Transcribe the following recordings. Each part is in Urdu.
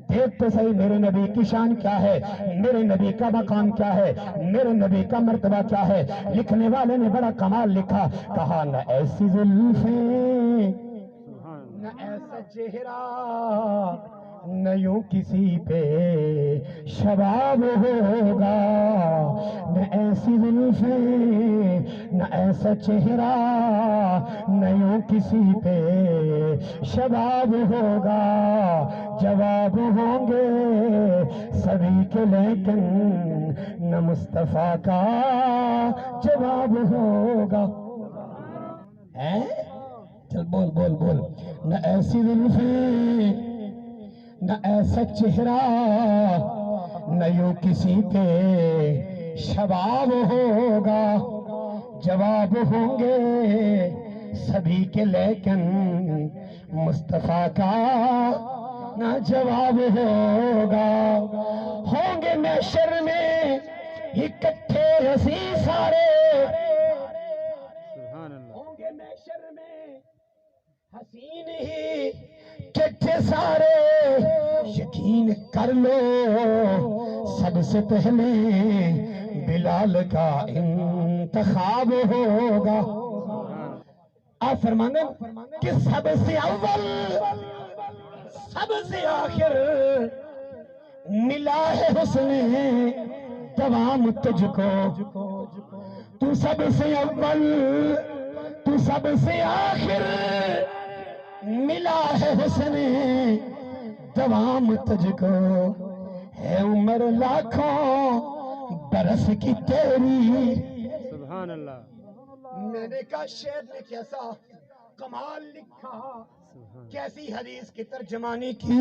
دیکھ تو صحیح میرے نبی کی شان کیا ہے، میرے نبی کا مقام کیا ہے، میرے نبی کا مرتبہ کیا ہے۔ لکھنے والے نے بڑا کمال لکھا، کہا نہ ایسی زلفیں نہ ایسا چہرہ نہ یوں کسی پہ شباب ہوگا، نہ ایسی زلفیں نہ ایسا چہرہ نہ یوں کسی پہ شباب ہوگا، جواب ہوں گے سبھی کے لیکن نہ مصطفیٰ کا جواب ہوگا۔ چل بول بول بول، نہ ایسی زلفیں نہ ایسا چہرہ نہ یوں کسی پہ شباب ہوگا، جواب ہوں گے سبھی کے لیکن مصطفیٰ کا نہ جواب ہوگا۔ ہوں گے محشر میں اکٹھے ہنسی سارے، ہوں گے محشر میں حسین ہی اکٹھے سارے، یقین کر لو سب سے پہلے بلال کا انتخاب ہوگا۔ آپ فرمانے کہ سب سے اول سب سے آخر ملا ہے حسن دوام تجھ کو، تو سب سے اول تو سب سے آخر ملا ہے حسن دوام تجھ کو، ہے عمر لاکھوں برس کی تیری۔ سبحان اللہ۔ میں نے کہا شعر نے کیسا کمال لکھا، کیسی حدیث کی ترجمانی کی۔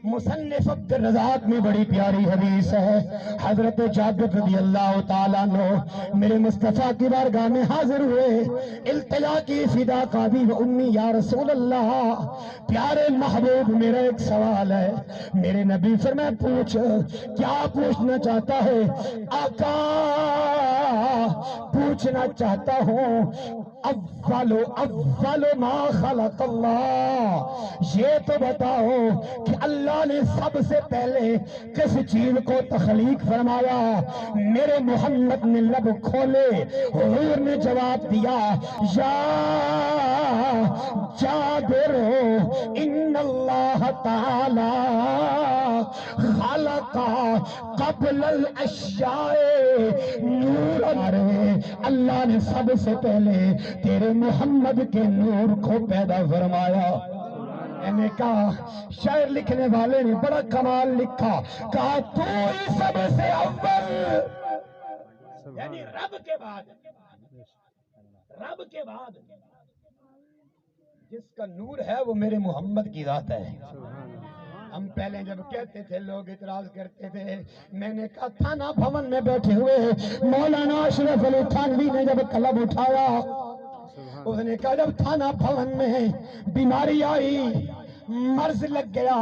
مصنف عبد الرزاق میں بڑی پیاری حدیث ہے، حضرت جابر رضی اللہ تعالیٰ عنہ میرے مصطفیٰ کی بارگاہ میں حاضر ہوئے، التجا کی فدا قابی و امی یا رسول اللہ، پیارے محبوب میرا ایک سوال ہے۔ میرے نبی فرمایا پوچھ، کیا پوچھنا چاہتا ہے؟ آقا پوچھنا چاہتا ہوں اول ما خلق اللہ، یہ تو بتاؤ کہ اللہ نے سب سے پہلے کس چیز کو تخلیق فرمایا؟ میرے محمد نے لب کھولے، حضور نے جواب دیا، یا جابر ان اللہ تعالی خلق قبل الاشیاء نور، اللہ نے سب سے پہلے تیرے محمد کے نور کو پیدا فرمایا۔ میں نے کہا شعر لکھنے والے نے بڑا کمال لکھا، کہا تو ہی سب سے اول، یعنی رب کے بعد جس کا نور ہے وہ میرے محمد کی ذات ہے۔ ہم پہلے جب کہتے تھے لوگ اعتراض کرتے تھے، میں نے کہا تھانہ بھون میں بیٹھے ہوئے مولانا اشرف علی تھانوی نے جب قلم اٹھایا، اس نے کہا جب تھانہ بھون میں بیماری آئی، مرض لگ گیا،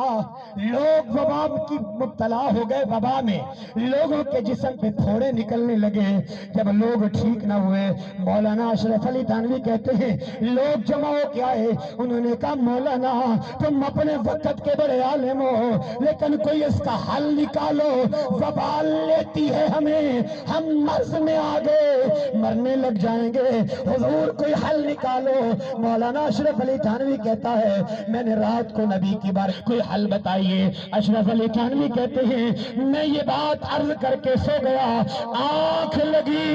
لوگ وبا کی مبتلا ہو گئے، وبا میں لوگوں کے جسم پہ پھوڑے نکلنے لگے، جب لوگ ٹھیک نہ ہوئے، مولانا اشرف علی تھانوی کہتے ہیں لوگ جمع ہو کے آئے، انہوں نے کہا مولانا تم اپنے وقت کے بڑے عالم ہو، لیکن کوئی اس کا حل نکالو، وبا لیتی ہے ہمیں، ہم مرض میں آ گئے، مرنے لگ جائیں گے، حضور کوئی حل نکالو۔ مولانا اشرف علی تھانوی کہتا ہے میں نے رات کو نبی کی بار کوئی حل بتائیے۔ اشرف علی تھانوی کہتے ہیں میں یہ بات عرض کر کے سو گیا، آنکھ لگی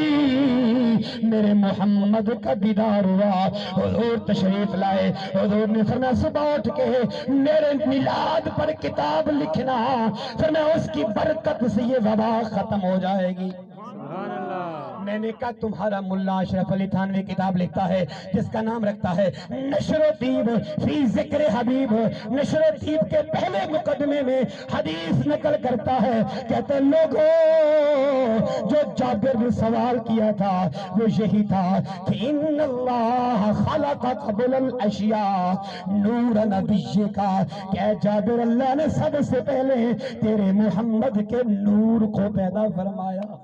میرے محمد کا دیدار ہوا، حضور تشریف لائے، حضور نے فرمایا صبح اٹھ کے میرے میلاد پر کتاب لکھنا، فرمایا اس کی برکت سے یہ وبا ختم ہو جائے گی۔ سبحان اللہ۔ میں نے کہا تمہارا ملا اشرف علی تھانوی کتاب لکھتا ہے جس کا نام رکھتا ہے نشر و طیب فی ذکر حبیب، نشر و طیب کے پہلے مقدمے میں حدیث نقل کرتا ہے، کہتے لوگوں جو جابر نے سوال کیا تھا وہ یہی تھا کہ ان اللہ خلق قبل الاشیاء نور نبی کا، کہ اے جابر اللہ نے سب سے پہلے تیرے محمد کے نور کو پیدا فرمایا۔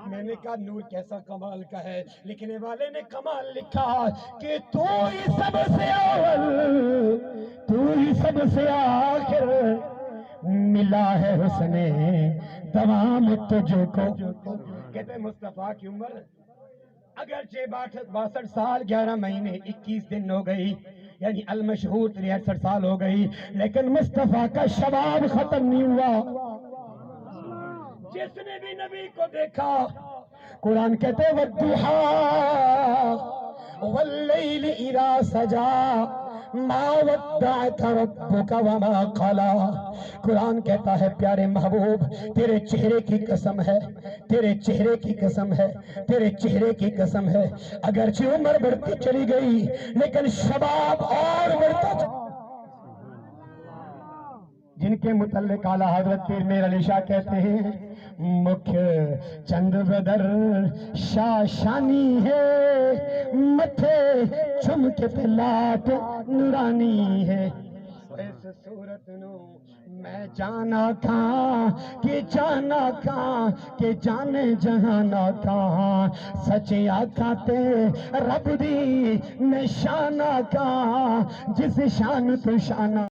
میں نے کہا نور کیسا کمال کا ہے، لکھنے والے نے کمال لکھا کہ تو ہی سب سے اول تو ہی سب سے آخر ملا ہے حسن دوام تجھ کو. کہتے ہیں مصطفیٰ کی عمر اگرچہ 62 سال 11 مہینے 21 دن ہو گئی، یعنی المشہور 63 سال ہو گئی، لیکن مصطفیٰ کا شباب ختم نہیں ہوا. جس نے بھی نبی کو دیکھا، قرآن کہتے ہیں وَالضُّحَىٰ وَاللَّيْلِ إِذَا سَجَىٰ مَا وَدَّعَكَ رَبُّكَ وَمَا قَلَىٰ. قرآن کہتا ہے پیارے محبوب تیرے چہرے کی قسم ہے، تیرے چہرے کی قسم ہے، تیرے چہرے کی قسم ہے. اگرچہ عمر بڑھتی چلی گئی لیکن شباب اور بڑھتا چلا. جن کے متعلق اعلیٰ حضرت پیر میر علی شاہ کہتے ہیں مکھ چند بدر شاشانی ہے، متھے چمک پہ لات نورانی ہے. اس صورت نو میں جانا کھاں کہ جانا کھاں کہ جانے جہانا کھاں، سچے آقا تے رب دی نشانہ کھاں جس شان تو شانہ